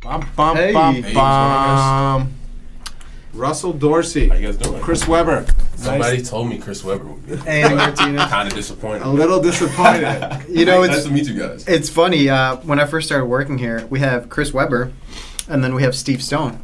Hey. Bum. Russell Dorsey. How you guys doing? Chris Webber. Somebody told me Chris Webber would be Hey, Martina. kind of disappointed. A little disappointed. You know, nice to meet you guys. it's funny. When I first started working here, we have Chris Webber, and then we have Steve Stone.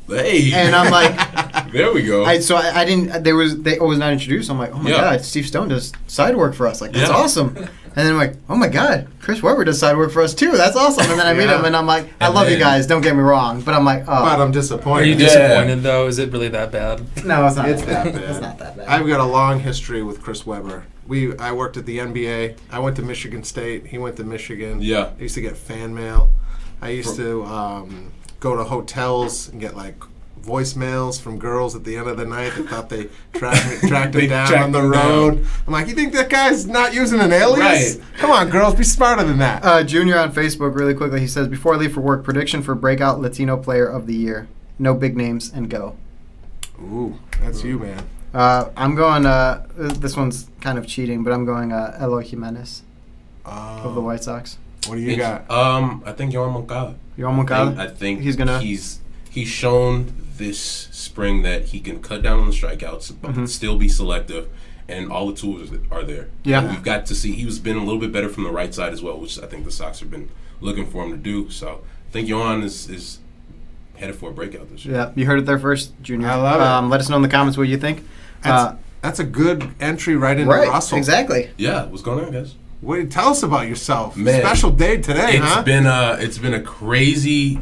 Hey. And I'm like, there we go. I didn't. They was not introduced. I'm like, oh my god, Steve Stone does side work for us. Like that's awesome. And then I'm like, oh my god, Chris Webber does side work for us too. That's awesome. And then I meet him, and I'm like, I love you guys. Don't get me wrong, but I'm like, oh. But I'm Are disappointed. you disappointed though? Is it really that bad? No, it's not. It's that that bad. bad. It's not that bad. I've got a long history with Chris Webber. I worked at the NBA. I went to Michigan State. He went to Michigan. Yeah. I used to get fan mail. I used to go to hotels and get like voicemails from girls at the end of the night that thought they tracked him down on the road. I'm like, you think that guy's not using an alias? Right. Come on, girls, be smarter than that. Junior on Facebook, really quickly, he says, before I leave for work, prediction for Breakout Latino Player of the Year. No big names, and go. Ooh, that's you, man. I'm going, this one's kind of cheating, but I'm going Eloy Jimenez of the White Sox. What do you got? I think Yohan Moncada. Yohan Moncada? I think He's he's shown this spring that he can cut down on the strikeouts, but still be selective, and all the tools are there. Yeah. And we've got to see he's been a little bit better from the right side as well, which I think the Sox have been looking for him to do. So I think Yohan is headed for a breakout this year. Yeah, you heard it there first, Junior. I love it. Let us know in the comments what you think. That's a good entry right into Right, Russell. exactly. Yeah, what's going on, guys? Tell us about yourself. Man, Special day today, huh? It's been a crazy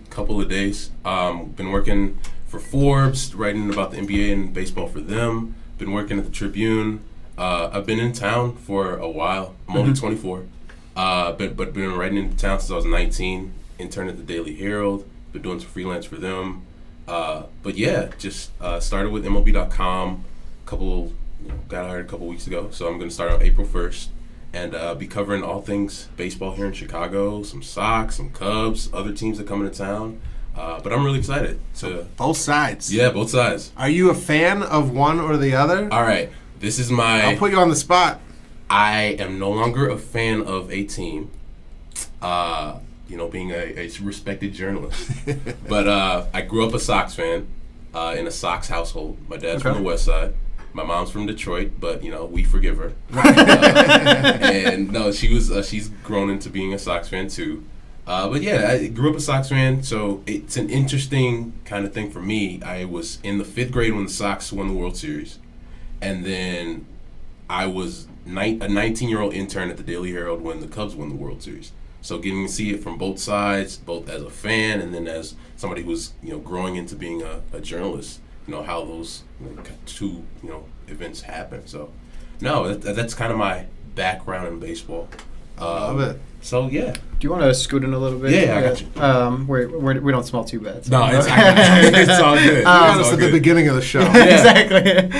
couple of days. Been working for Forbes, writing about the NBA and baseball for them. Been working at the Tribune. I've been in town for a while. I'm only 24, but been writing in town since I was 19. Interned at the Daily Herald. Been doing some freelance for them. But yeah, just started with MLB.com. Got hired a couple weeks ago, so I'm going to start on April 1st. And be covering all things baseball here in Chicago, some Sox, some Cubs, other teams that come into town. But I'm really excited to... Both sides. Yeah, both sides. Are you a fan of one or the other? All right, this is my... I'll put you on the spot. I am no longer a fan of a team, being a respected journalist. But I grew up a Sox fan in a Sox household. My dad's from the West Side. My mom's from Detroit, but we forgive her. And no, she's grown into being a Sox fan too. But yeah, I grew up a Sox fan, so it's an interesting kind of thing for me. I was in the 5th grade when the Sox won the World Series, and then I was a 19-year-old intern at the Daily Herald when the Cubs won the World Series. So getting to see it from both sides, both as a fan and then as somebody who's growing into being a journalist. How those two events happen. So no, that's kind of my background in baseball. Love it. So yeah. Do you want to scoot in a little bit? Yeah, I got you. We don't smell too bad. So. No, it's all good. You got us at the beginning of the show. Exactly.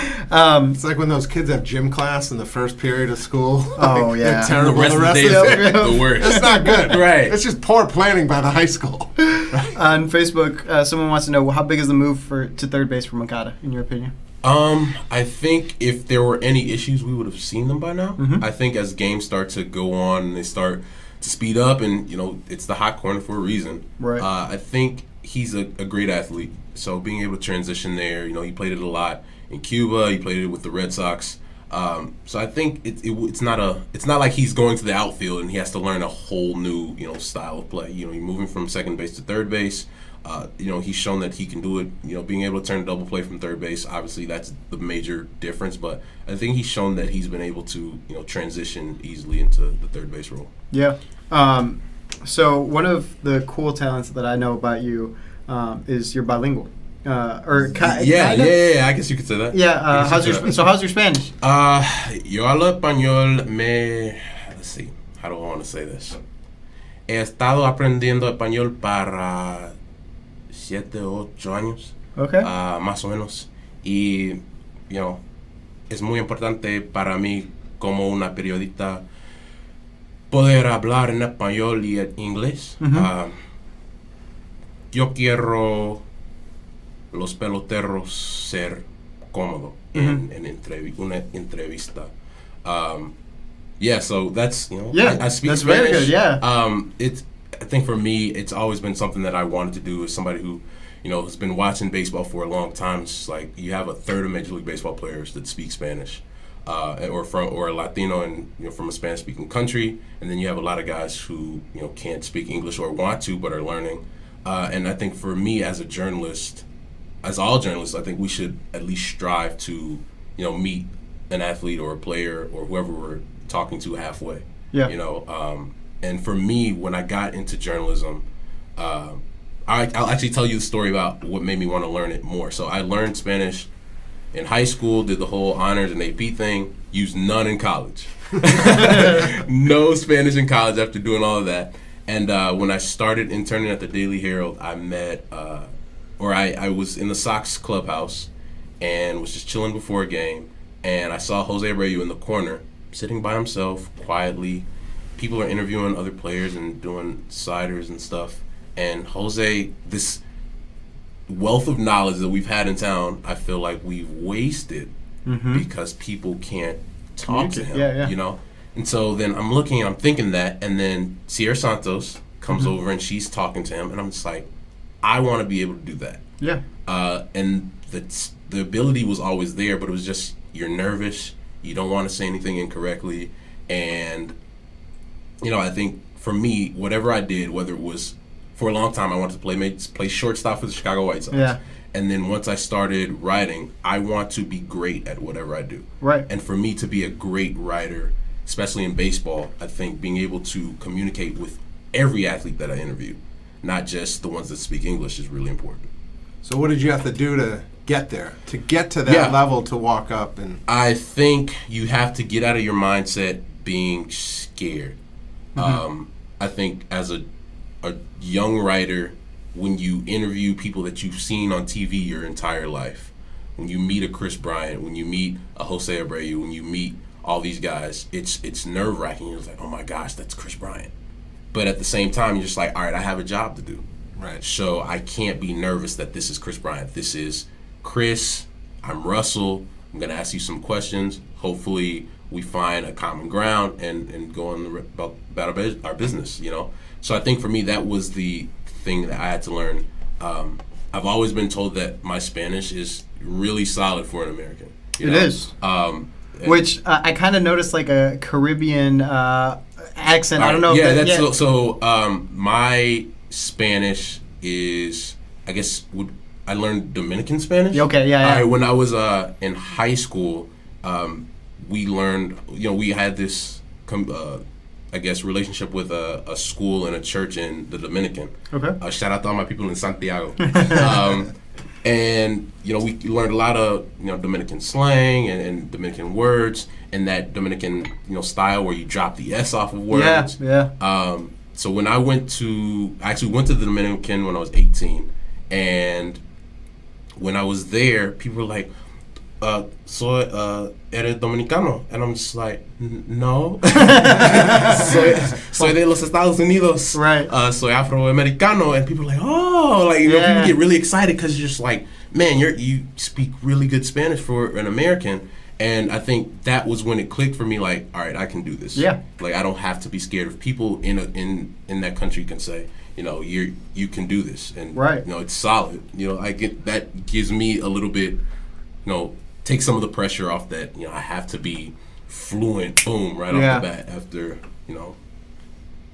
It's like when those kids have gym class in the first period of school. Oh, yeah. They're terrible. The rest of the day of is the worst. It's not good. Right. It's just poor planning by the high school. On Facebook, someone wants to know, how big is the move to third base for Moncada, in your opinion? I think if there were any issues, we would have seen them by now. I think as games start to go on and they start to speed up, and it's the hot corner for a reason. Right. I think he's a great athlete, so being able to transition there, he played it a lot in Cuba. He played it with the Red Sox. So I think it's not like he's going to the outfield and he has to learn a whole new style of play. He's moving from second base to third base. He's shown that he can do it. Being able to turn a double play from third base, obviously that's the major difference. But I think he's shown that he's been able to transition easily into the third base role. Yeah. So one of the cool talents that I know about you is you're bilingual. Yeah, I guess you could say that. Yeah. How's your Spanish? Yo hablo español. Let's see. How do I want to say this? He estado aprendiendo español para 7 o 8 años. Okay. Más o menos. Y, es muy importante para mí como una periodista poder hablar en español y en inglés. Yo quiero los peloteros ser cómodo en una entrevista. Yeah, so that's I speak that's Spanish. very good. Yeah. I think for me, it's always been something that I wanted to do as somebody who, has been watching baseball for a long time. It's like you have a third of Major League Baseball players that speak Spanish, or Latino and from a Spanish-speaking country, and then you have a lot of guys who can't speak English or want to but are learning. And I think for me as a journalist, as all journalists, I think we should at least strive to meet an athlete or a player or whoever we're talking to halfway. Yeah. And for me, when I got into journalism, I'll actually tell you the story about what made me want to learn it more. So I learned Spanish in high school, did the whole honors and AP thing, used none in college. No Spanish in college after doing all of that. And when I started interning at the Daily Herald, I met, I was in the Sox clubhouse and was just chilling before a game. And I saw Jose Abreu in the corner, sitting by himself, quietly. People are interviewing other players and doing sliders and stuff. And Jose, this wealth of knowledge that we've had in town, I feel like we've wasted because people can't talk to him, And so then I'm looking and I'm thinking that, and then Sierra Santos comes over and she's talking to him, and I'm just like, I want to be able to do that. Yeah. And the ability was always there, but it was just, you're nervous, you don't want to say anything incorrectly, and I think for me, whatever I did, whether it was for a long time, I wanted to play shortstop for the Chicago White Sox. Yeah. And then once I started writing, I want to be great at whatever I do. Right. And for me to be a great writer, especially in baseball, I think being able to communicate with every athlete that I interview, not just the ones that speak English, is really important. So what did you have to do to get there, to get to that level, to walk up? And I think you have to get out of your mindset being scared. I think as a young writer, when you interview people that you've seen on TV your entire life, when you meet a Chris Bryant, when you meet a Jose Abreu, when you meet all these guys, it's nerve-wracking. You're just like, oh my gosh, that's Chris Bryant. But at the same time, you're just like, all right, I have a job to do. Right. So I can't be nervous that this is Chris Bryant. This is Chris. I'm Russell. I'm going to ask you some questions. Hopefully we find a common ground and go on about our business, So I think for me, that was the thing that I had to learn. I've always been told that my Spanish is really solid for an American. It is. Which I kind of noticed like a Caribbean accent. I don't know. Yeah, so my Spanish is, I guess, I learned Dominican Spanish. Okay, yeah. All right, when I was in high school, we learned, we had this, I guess, relationship with a school and a church in the Dominican. Okay. Shout out to all my people in Santiago. And, we learned a lot of, Dominican slang and Dominican words and that Dominican, style where you drop the S off of words. Yeah. So when I actually went to the Dominican when I was 18, and when I was there, people were like, soy eres dominicano, and I'm just like, no, soy de los Estados Unidos, right? Soy afroamericano, and people are like, oh, people get really excited because you're just like, man, you speak really good Spanish for an American, and I think that was when it clicked for me, like, all right, I can do this. Yeah, like I don't have to be scared of people in that country can say, you can do this, and right, it's solid. I get that gives me a little bit, take some of the pressure off that, I have to be fluent, boom, right off the bat after,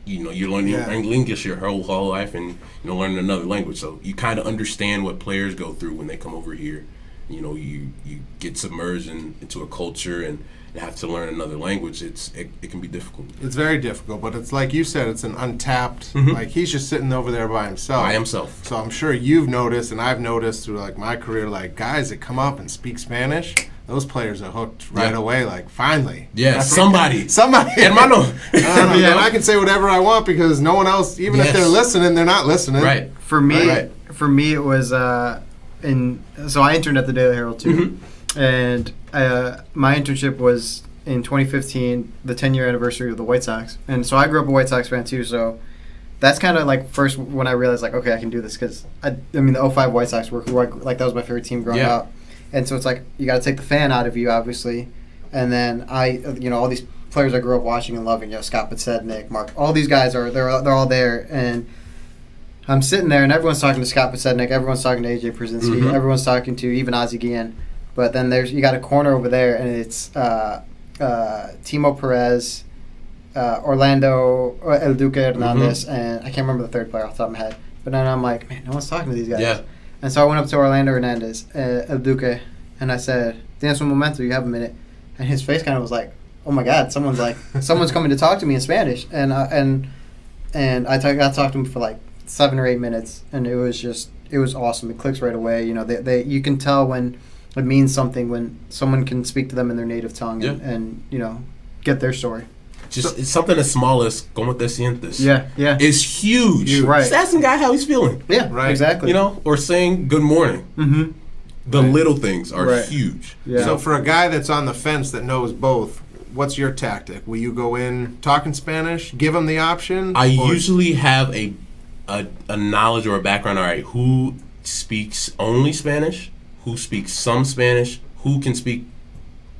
you're learning English your whole life and, learning another language. So you kind of understand what players go through when they come over here. You get submerged into a culture and have to learn another language. It can be difficult. It's very difficult, but it's like you said, it's an untapped, like he's just sitting over there by himself. So I'm sure you've noticed, and I've noticed through like my career, like guys that come up and speak Spanish, those players are hooked right away, like finally. Yeah, somebody. Hermano. And I can say whatever I want because no one else, even if they're listening, they're not listening. Right. For me, it was, so I interned at the Daily Herald too. And my internship was in 2015, the 10-year anniversary of the White Sox. And so I grew up a White Sox fan too, so that's kind of like first when I realized like, okay, I can do this because, the 05 White Sox were who that was my favorite team growing up. And so it's like, you got to take the fan out of you, obviously. And then all these players I grew up watching and loving. Scott Podsednik, Mark. All these guys they're all there, and I'm sitting there, and everyone's talking to Scott Podsednik, everyone's talking to AJ Przinsky, everyone's talking to even Ozzie Guillen. But then you got a corner over there, and it's Timo Perez, Orlando El Duque Hernandez, and I can't remember the third player off the top of my head. But then I'm like, man, no one's talking to these guys. Yeah. And so I went up to Orlando Hernandez, El Duque, and I said, "Tienes un momento, you have a minute." And his face kind of was like, "Oh my God, someone's coming to talk to me in Spanish." And I got to talk to him for like 7 or 8 minutes, and it was awesome. It clicks right away. You can tell when it means something when someone can speak to them in their native tongue and get their story. It's something as small as "Cómo te sientes?" Yeah. It's huge. Right. Just asking a guy how he's feeling. Yeah, right. Exactly. Or saying good morning. Mm-hmm. The little things are huge. Yeah. So for a guy that's on the fence that knows both, what's your tactic? Will you go in talking Spanish, give them the option? I usually have a knowledge or a background. All right, who speaks only Spanish? Who speaks some Spanish? Who can speak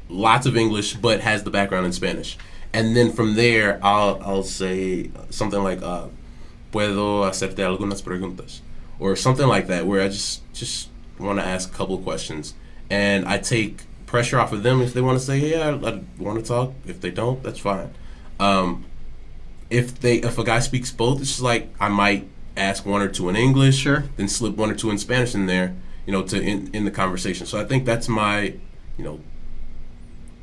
lots of English but has the background in Spanish? And then from there, I'll say something like, "Puedo hacerte algunas preguntas," or something like that, where I just want to ask a couple of questions, and I take pressure off of them if they want to say, "Yeah, I want to talk." If they don't, that's fine. If a guy speaks both, it's just like I might ask 1 or 2 in English, then slip 1 or 2 in Spanish in there, to in the conversation. So I think that's my,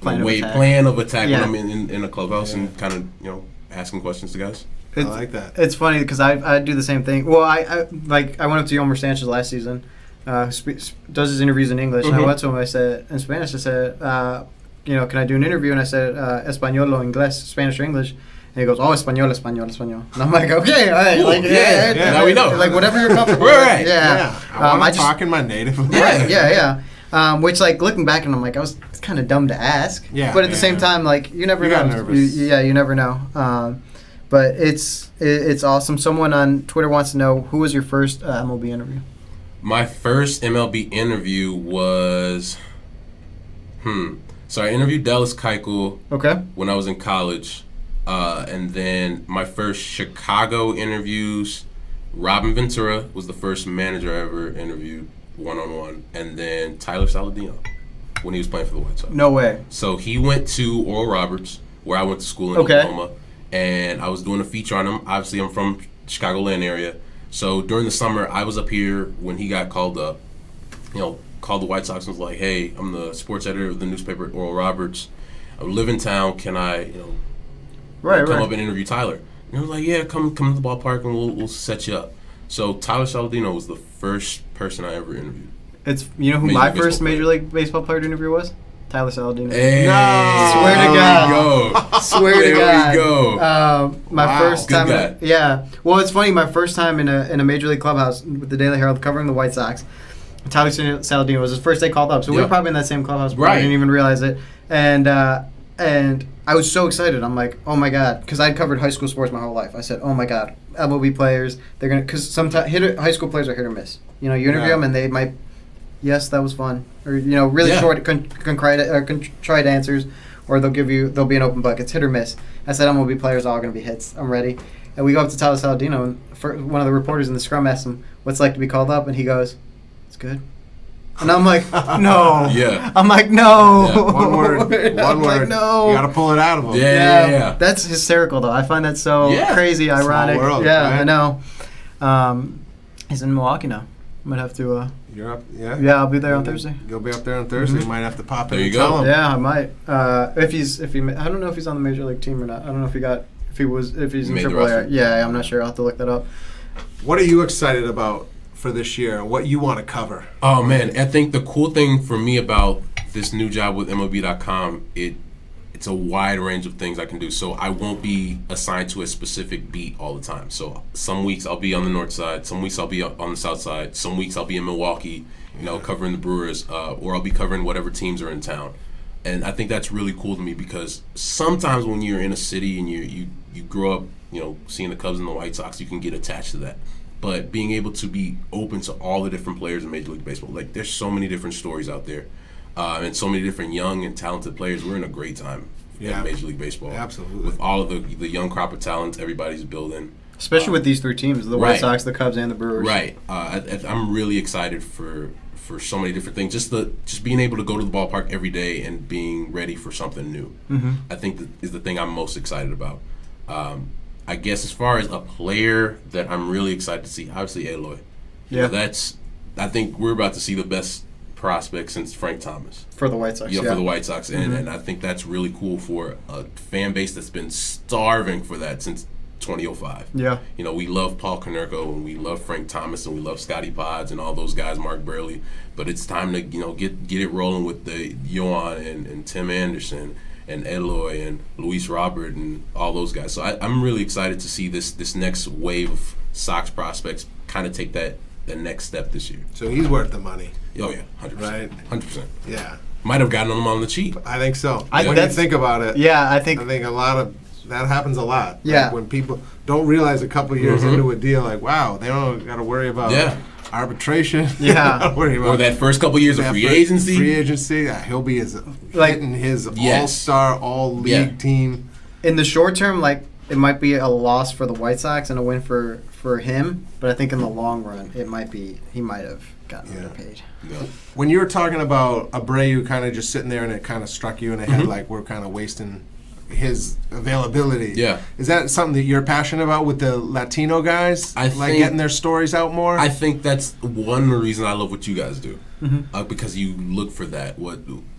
plan of attack when I'm in a clubhouse and kind of asking questions to guys. I like that. It's funny because I do the same thing. Well, I went up to Yomer Sanchez last season, does his interviews in English, and I went to him. I said in Spanish. I said, can I do an interview? And I said, español o inglés, Spanish or English. And he goes, "Oh, español. And I'm like, okay, all right, cool. Now we know. Like whatever you're comfortable with. Right. Yeah. I want to talk in my native. Right. Yeah. Which, looking back, and I'm like, I was kind of dumb to ask. Yeah. But at the same time, you never know. Got nervous. You never know. But it's awesome. Someone on Twitter wants to know, who was your first MLB interview? My first MLB interview was, so I interviewed Dallas Keuchel when I was in college. And then my first Chicago interviews, Robin Ventura was the first manager I ever interviewed one-on-one. And then Tyler Saladino when he was playing for the White Sox. No way. So he went to Oral Roberts, where I went to school in Oklahoma. And I was doing a feature on him. Obviously, I'm from Chicagoland area. So during the summer, I was up here when he got called up. Called the White Sox and was like, "Hey, I'm the sports editor of the newspaper at Oral Roberts. I live in town. Can I, come up and interview Tyler?" And I was like, "Yeah, come to the ballpark and we'll set you up." So Tyler Saladino was the first person I ever interviewed. It's who my first Major League Baseball player to interview was? Tyler Saladino. Hey, no. Swear to God. Go. Swear to God. There we go. My first time. Good guy. Yeah. Well, it's funny. My first time in a Major League clubhouse with the Daily Herald covering the White Sox. Tyler Saladino was his first day called up, so we were probably in that same clubhouse. But I didn't even realize it, and I was so excited. I'm like, oh my God, because I'd covered high school sports my whole life. I said, oh my God, MLB players, they're gonna, because sometimes high school players are hit or miss. You interview them and they might, yes, that was fun, or really short, contrite answers, or they'll be an open book. It's hit or miss. I said MLB players are all gonna be hits. I'm ready. And we go up to Tyler Saladino, and one of the reporters in the scrum asked him, "What's it like to be called up?" And he goes, "It's good." And I'm like, no. Yeah. I'm like, no. Yeah. One word. I'm like, no. You got to pull it out of him. Yeah. That's hysterical, though. I find that so crazy, ironic. Small world, right? I know. He's in Milwaukee now. I might have to. You're up. Yeah. Yeah, I'll be there on Thursday. You'll be up there on Thursday. You might have to pop in. There you and tell go. him. Yeah, I might. I don't know if he's on the Major League team or not. I don't know if he's in AAA. Yeah, I'm not sure. I'll have to look that up. What are you excited about for this year and what you want to cover? Oh man, I think the cool thing for me about this new job with MLB.com, it's a wide range of things I can do. So I won't be assigned to a specific beat all the time. So some weeks I'll be on the north side, some weeks I'll be on the south side, some weeks I'll be in Milwaukee, covering the Brewers, or I'll be covering whatever teams are in town. And I think that's really cool to me because sometimes when you're in a city and you grow up, seeing the Cubs and the White Sox, you can get attached to that. But being able to be open to all the different players in Major League Baseball, like there's so many different stories out there, and so many different young and talented players. We're in a great time in Major League Baseball. Absolutely. With all of the young crop of talent everybody's building. Especially with these three teams, the White Sox, the Cubs, and the Brewers. Right. I'm really excited for so many different things. Just being able to go to the ballpark every day and being ready for something new. I think that is the thing I'm most excited about. I guess as far as a player that I'm really excited to see, obviously Eloy. Yeah. I think we're about to see the best prospect since Frank Thomas. For the White Sox, yeah. For the White Sox. And I think that's really cool for a fan base that's been starving for that since 2005. Yeah. We love Paul Konerko and we love Frank Thomas and we love Scotty Pods and all those guys, Mark Burley. But it's time to get it rolling with the Yohan and Tim Anderson and Eloy and Luis Robert and all those guys. So I'm really excited to see this next wave of Sox prospects kind of take the next step this year. So he's worth the money. Oh yeah, 100%. Right? 100%. Yeah. Might have gotten them on the cheap. I think so. When you think about it. Yeah, I think a lot of that happens a lot. Yeah. Like when people don't realize a couple years into a deal, like, wow, they don't got to worry about arbitration. Yeah. Or that first couple years of free agency. Free agency. He'll be hitting his all-star, all-league team. In the short term, it might be a loss for the White Sox and a win for him, but I think in the long run, he might have gotten underpaid. Yeah. When you were talking about Abreu kind of just sitting there and it kind of struck you in the head like we're kind of wasting his availability. Yeah. Is that something that you're passionate about with the Latino guys? I think getting their stories out more? I think that's one reason I love what you guys do. Because you look for that.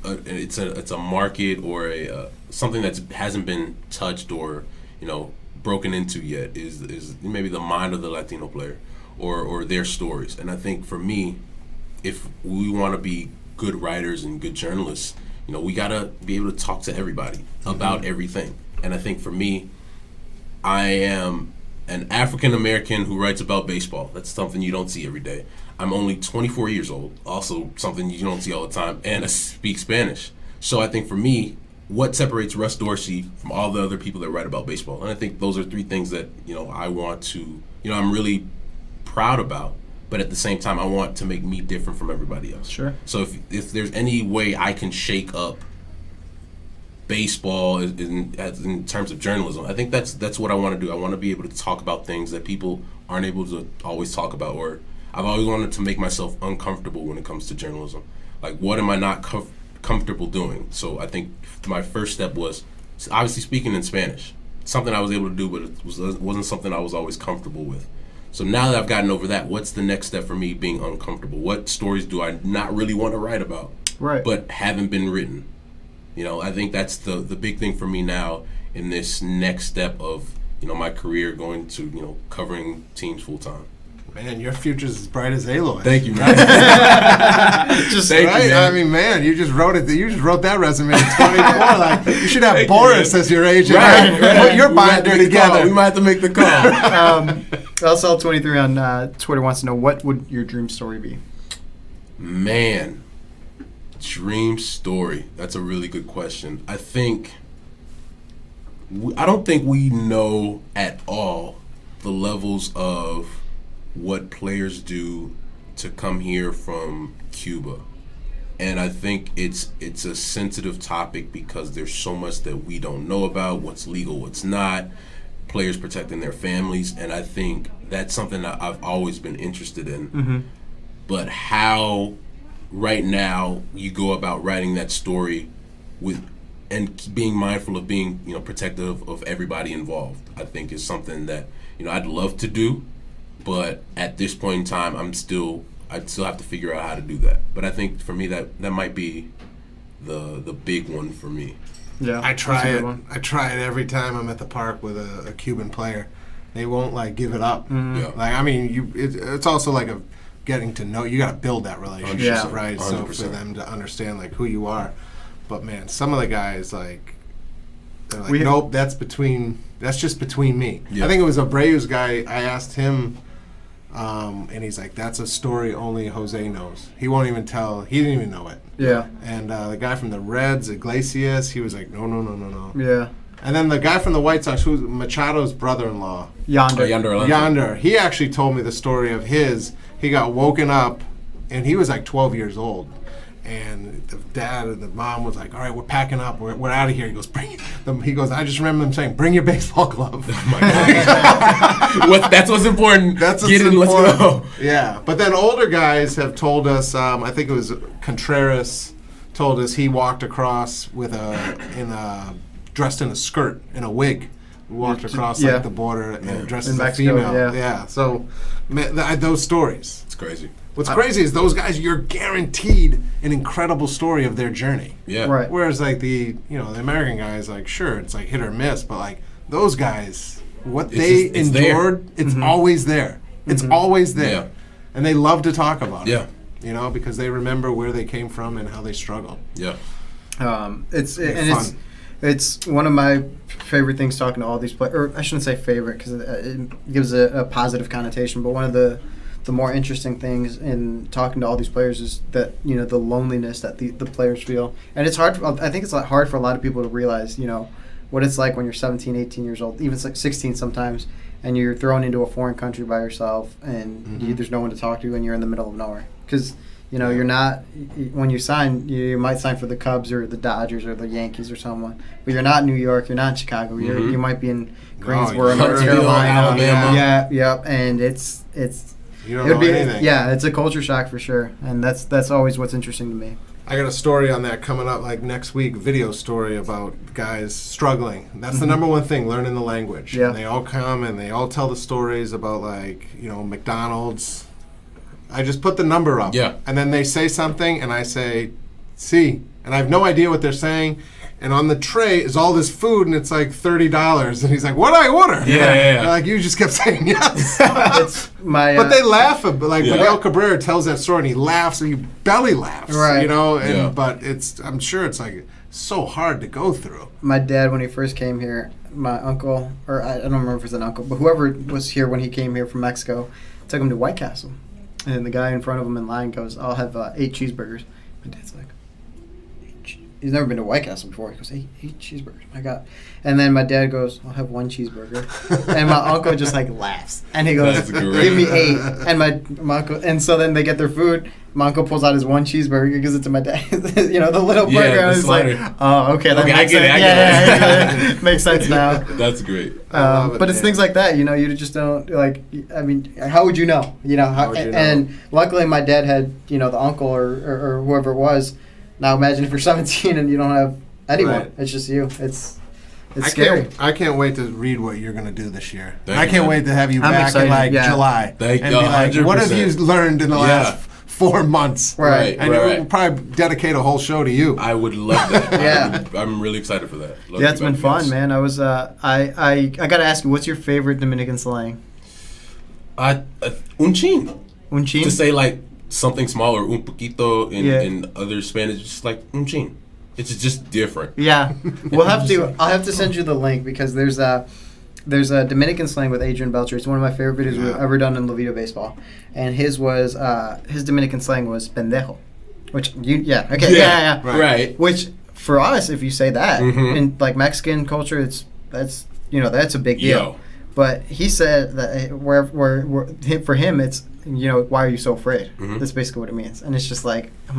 It's a market or something that hasn't been touched or broken into yet is maybe the mind of the Latino player or their stories. And I think for me, if we want to be good writers and good journalists, we gotta be able to talk to everybody about everything. And I think for me, I am an African American who writes about baseball. That's something you don't see every day. I'm only 24 years old, also something you don't see all the time, and I speak Spanish. So I think for me, what separates Russ Dorsey from all the other people that write about baseball? And I think those are three things that I want to, I'm really proud about. But at the same time, I want to make me different from everybody else. Sure. So if there's any way I can shake up baseball in terms of journalism, I think that's what I want to do. I want to be able to talk about things that people aren't able to always talk about, or I've always wanted to make myself uncomfortable when it comes to journalism. Like, what am I not comfortable doing? So I think my first step was obviously speaking in Spanish. Something I was able to do, but it wasn't something I was always comfortable with. So now that I've gotten over that, what's the next step for me being uncomfortable? What stories do I not really want to write about, but haven't been written? I think that's the big thing for me now in this next step of my career, going to covering teams full time. Man, your future's as bright as Aloy. Thank you, man. Thank you, man. I mean, man, you just wrote it. You just wrote that resume at 24. You should have Boris as your agent. Right. Put your binder together. We might have to make the call. LSL23 on Twitter wants to know, what would your dream story be? Man, dream story. That's a really good question. I don't think we know at all the levels of what players do to come here from Cuba. And I think it's a sensitive topic because there's so much that we don't know about, what's legal, what's not, players protecting their families, and I think that's something that I've always been interested in. But how right now you go about writing that story and being mindful of being protective of everybody involved, I think is something that I'd love to do. But at this point in time, I'd still have to figure out how to do that. But I think for me that might be the big one for me. Yeah, I try it. I try it every time I'm at the park with a Cuban player. They won't give it up. Yeah. I mean, it's also like getting to know. You got to build that relationship, right? 100%. So for them to understand who you are. But man, some of the guys they're like, nope, that's just between me. Yeah. I think it was Abreu's guy. I asked him. And he's like, that's a story only Jose knows. He won't even tell. He didn't even know it. Yeah. And the guy from the Reds, Iglesias, he was like, no. Yeah. And then the guy from the White Sox, who's Machado's brother-in-law. Yonder. He actually told me the story of his. He got woken up, and he was 12 years old. And the dad and the mom was like, "All right, we're packing up. We're out of here." He goes, "Bring them." He goes, "I just remember them saying, bring your baseball glove." Oh my God. That's what's important. That's what's Get in, important. let's go. Yeah, but then older guys have told us. I think it was Contreras told us he walked across dressed in a skirt and a wig. Walked across like the border and dressed as a female. Yeah. So those stories. It's crazy. What's crazy is those guys, you're guaranteed an incredible story of their journey. Yeah. Right. Whereas like the American guys, like sure, it's like hit or miss, but like those guys, what they endured, it's always there. It's always there. Yeah. And they love to talk about Yeah. it. You know, because they remember where they came from and how they struggled. Yeah. It's one of my favorite things talking to all these players, or I shouldn't say favorite because it gives a positive connotation, but one of the more interesting things in talking to all these players is that, you know, the loneliness that the players feel. And it's hard, I think it's hard for a lot of people to realize, you know, what it's like when you're 17, 18 years old, even like 16 sometimes, and you're thrown into a foreign country by yourself and there's no one to talk to and you're in the middle of nowhere. Because, you know, you're not, when you sign, you might sign for the Cubs or the Dodgers or the Yankees or someone, but you're not in New York, you're not in Chicago, you might be in Greensboro, North Carolina, Alabama. Yeah, and it's You don't know anything. Yeah, it's a culture shock for sure, and that's always what's interesting to me. I got a story on that coming up like next week, video story about guys struggling. That's the number one thing, learning the language. Yeah. And they all come and they all tell the stories about like, you know, McDonald's. I just put the number up. Yeah. And then they say something and I say, see. And I have no idea what they're saying. And on the tray is all this food, and it's like $30. And he's like, "What'd I order?" Yeah. And like, you just kept saying yes. It's my, but they laugh. Like Miguel Cabrera tells that story, and he laughs, and he belly laughs. Right. You know. And but I'm sure it's like so hard to go through. my dad, when he first came here, my uncle, or I don't remember if it's an uncle, but whoever was here when he came here from Mexico, took him to White Castle, and the guy in front of him in line goes, "I'll have 8 cheeseburgers." My dad's like, he's never been to White Castle before. He goes, eight cheeseburgers, my God. And then my dad goes, "I'll have 1 cheeseburger." And my uncle just like laughs. And he goes, "Give me 8." And my uncle, and so then they get their food. My uncle pulls out his 1 cheeseburger, gives it to my dad. You know, the little burger. And he's like, "Oh, okay, that makes sense." I get it. Makes sense now. That's great. But it's things like that, you know, you just don't, like, I mean, how would you know? You know, how would you know? And luckily my dad had, you know, the uncle or whoever it was. Now imagine if you're 17 and you don't have anyone. Right. It's just you. It's scary. I can't wait to read what you're going to do this year. Thank I can't wait to have you back excited, in like July. Thank and you. be like, 100%. what have you learned in the last 4 months? Right. And we'll probably dedicate a whole show to you. I would love that. Yeah. I'm really excited for that. Love it's been fun, man. I was I got to ask you, what's your favorite Dominican slang? Un chin. Un chin? To say like something small or un poquito in other Spanish, just like un chin. It's just different. Yeah. I'll have to send you the link because there's a Dominican slang with Adrian Belcher. It's one of my favorite videos we've ever done in Vida Baseball. And his Dominican slang was pendejo. Which Right. Which for us, if you say that in like Mexican culture, that's a big deal. Yo. But he said that where for him it's, you know, why are you so afraid? That's basically what it means. And it's just like I'm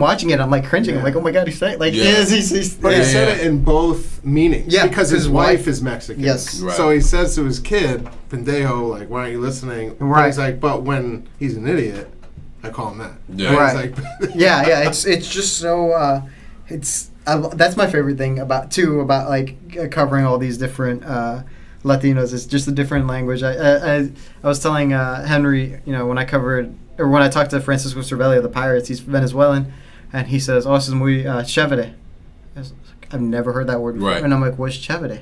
watching it, I'm like cringing. I'm like, oh my God, he's saying like he's but he said it in both meanings. Yeah, because his wife is Mexican. Yes. Right. So he says to his kid, pendejo, like, why aren't you listening? Right. And he's like, but when he's an idiot, I call him that. Yeah. And Right. he's like, yeah. It's just so that's my favorite thing about like covering all these different Latinos. It's just a different language. I was telling Henry, you know, when I talked to Francisco Cervelli of the Pirates, he's Venezuelan, and he says, "Oh, this is muy chévere." I've never heard that word before, Right. and I'm like, "What's chévere?"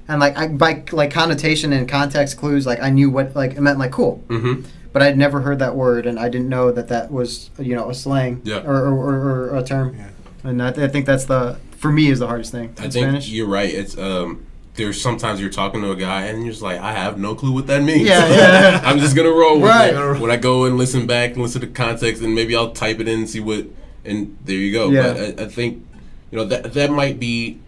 And like by like connotation and context clues, like I knew what like it meant, like cool. But I'd never heard that word, and I didn't know that was, you know, a slang or a term. Yeah. And I think that's for me is the hardest thing. I think Spanish. you're right. It's there's sometimes you're talking to a guy and you're just like, I have no clue what that means. Yeah. I'm just gonna roll with Right. it. When I go and listen back and listen to context, and maybe I'll type it in and see what, and there you go. Yeah. But I think, you know, that might be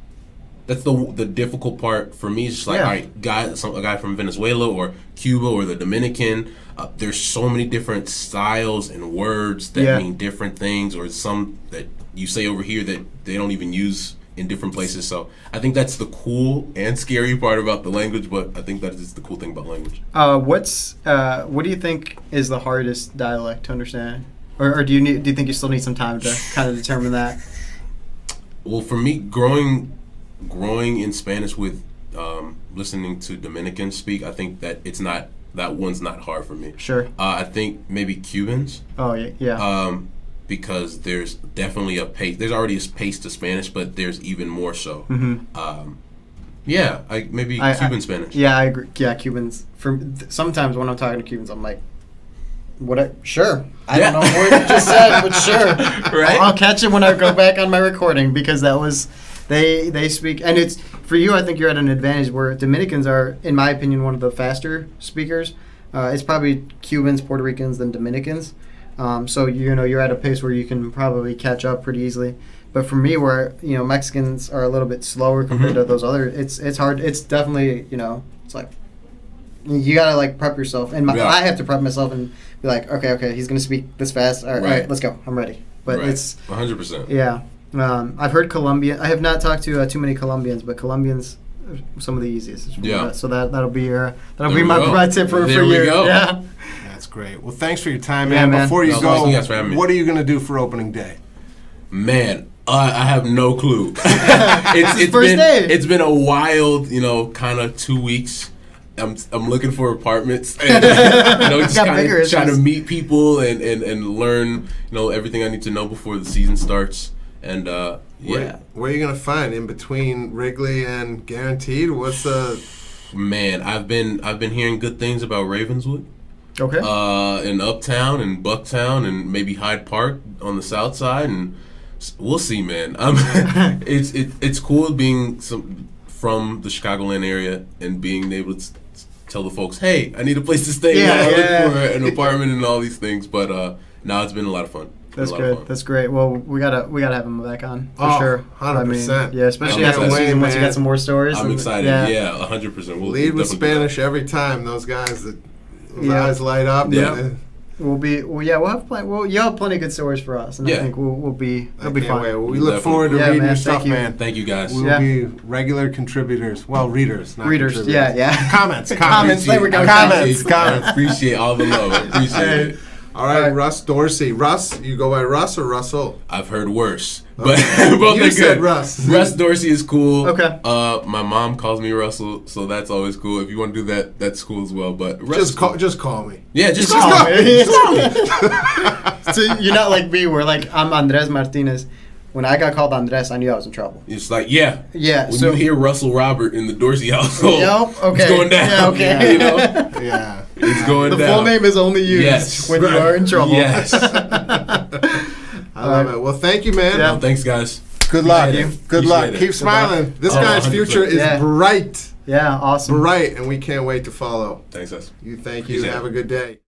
the difficult part for me. Is just like, all right, a guy from Venezuela or Cuba or the Dominican. There's so many different styles and words that mean different things, or some that you say over here that they don't even use in different places. So I think that's the cool and scary part about the language, but I think that is the cool thing about language. What do you think is the hardest dialect to understand, or do you think you still need some time to kind of determine that? Well, for me, growing in Spanish with listening to Dominicans speak, I think that that one's not hard for me. Sure. I think maybe Cubans. Oh yeah. Because there's definitely a pace. There's already a pace to Spanish, but there's even more so. Mm-hmm. Maybe Cuban Spanish. Yeah, I agree. Yeah, Cubans. Sometimes when I'm talking to Cubans, I'm like, sure. I don't know what you just said, but sure. Right? I'll catch it when I go back on my recording, because that was they speak, and it's for you. I think you're at an advantage where Dominicans are, in my opinion, one of the faster speakers. It's probably Cubans, Puerto Ricans, than Dominicans. So you're at a pace where you can probably catch up pretty easily. But for me, where Mexicans are a little bit slower compared to those other, it's hard. It's definitely it's like you gotta like prep yourself, and I have to prep myself and be like, okay, he's gonna speak this fast. All right, let's go. I'm ready. But it's 100%. Yeah. I've heard Colombian. I have not talked to too many Colombians, but Colombians are some of the easiest. Yeah. So that'll be my tip for you. Go. Yeah. That's great. Well, thanks for your time, man. Before you go, what are you going to do for opening day? Man, I have no clue. it's first day. It's been a wild, kind of 2 weeks. I'm looking for apartments, and just kind of trying to meet people and learn, everything I need to know before the season starts. And where are you gonna find in between Wrigley and Guaranteed? What's the man? I've been hearing good things about Ravenswood. Okay. In Uptown and Bucktown and maybe Hyde Park on the south side, and we'll see, man. It's cool being from the Chicagoland area and being able to tell the folks, hey, I need a place to stay. Look for an apartment and all these things. But now it's been a lot of fun. That's good. That's great. Well, we gotta have him back on for sure. 100%. Especially after the season, once you got some more stories. I'm excited. Yeah, 100%. We'll lead with Spanish every time. Those guys that eyes light up. Yeah. We'll have plenty. You'll have plenty of good stories for us, and I think it'll be fun. We look forward to reading your stuff, man. Thank you, guys. We'll be regular contributors. Well, readers, not readers. Contributors. Yeah. Comments. There we go. Comments. Appreciate all the love. Appreciate it. All right, Russ Dorsey. Russ, you go by Russ or Russell? I've heard worse, but both you are said good. Russ. Russ Dorsey is cool. Okay. My mom calls me Russell, so that's always cool. If you want to do that, that's cool as well. But Russ just call me. Yeah, just call me. So you're not like me, where like I'm Andres Martinez. When I got called Andres, I knew I was in trouble. It's like, yeah. Yeah. When you hear Russell Robert in the Dorsey household, okay. It's going down. Yeah, okay. Yeah. It's going down. The full name is only used when you are in trouble. Yes. I love it. Well, thank you, man. Yeah. Thanks, guys. Good luck. Good luck. It. Keep smiling. This guy's 100%. future is bright. Yeah, awesome. Bright, and we can't wait to follow. Thanks, guys. Thank you. Have a good day.